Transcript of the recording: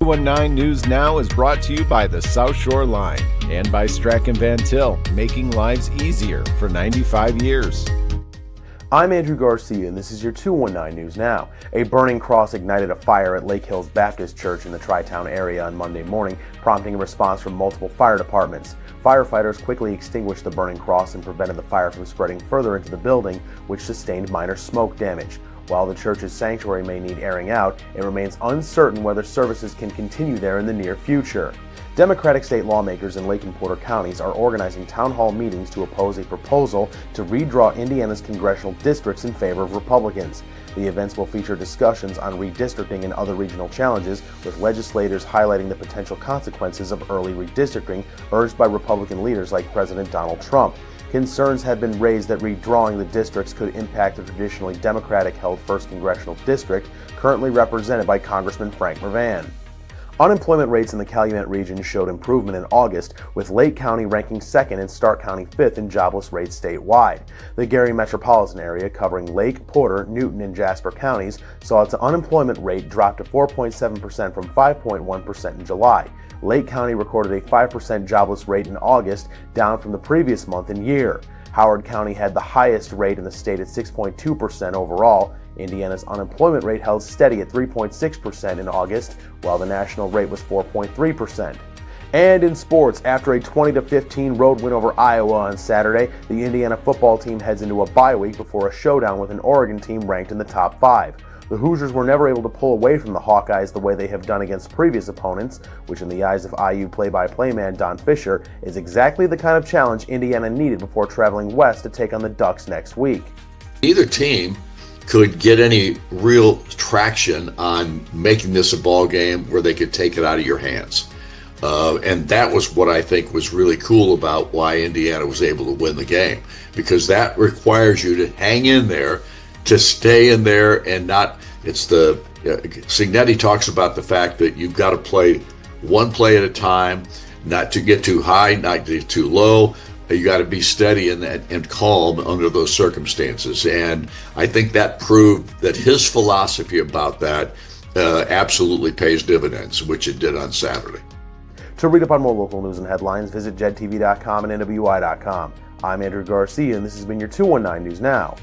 219 News Now is brought to you by the South Shore Line and by Strachan Van Til, making lives easier for 95 years. I'm Andrew Garcia, and this is your 219 News Now. A burning cross ignited a fire at Lake Hills Baptist Church in the Tri-Town area on Monday morning, prompting a response from multiple fire departments. Firefighters quickly extinguished the burning cross and prevented the fire from spreading further into the building, which sustained minor smoke damage. While the church's sanctuary may need airing out, it remains uncertain whether services can continue there in the near future. Democratic state lawmakers in Lake and Porter counties are organizing town hall meetings to oppose a proposal to redraw Indiana's congressional districts in favor of Republicans. The events will feature discussions on redistricting and other regional challenges, with legislators highlighting the potential consequences of early redistricting urged by Republican leaders like President Donald Trump. Concerns have been raised that redrawing the districts could impact the traditionally Democratic-held 1st Congressional District, currently represented by Congressman Frank Mervan. Unemployment rates in the Calumet region showed improvement in August, with Lake County ranking 2nd and Stark County 5th in jobless rates statewide. The Gary metropolitan area, covering Lake, Porter, Newton, and Jasper counties, saw its unemployment rate drop to 4.7% from 5.1% in July. Lake County recorded a 5% jobless rate in August, down from the previous month and year. Howard County had the highest rate in the state at 6.2% overall. Indiana's unemployment rate held steady at 3.6% in August, while the national rate was 4.3%. And in sports, after a 20-15 road win over Iowa on Saturday, the Indiana football team heads into a bye week before a showdown with an Oregon team ranked in the top 5. The Hoosiers were never able to pull away from the Hawkeyes the way they have done against previous opponents, which in the eyes of IU play-by-play man Don Fischer is exactly the kind of challenge Indiana needed before traveling west to take on the Ducks next week. Either team could get any real traction on making this a ball game where they could take it out of your hands. And that was what I think was really cool about why Indiana was able to win the game, because that requires you to hang in there, to stay in there and not, Signetti talks about the fact that you've got to play one play at a time, not to get too high, not to get too low. You got to be steady and calm under those circumstances. And I think that proved that his philosophy about that absolutely pays dividends, which it did on Saturday. To read up on more local news and headlines, visit JEDtv.com and NWI.com. I'm Andrew Garcia, and this has been your 219 News Now.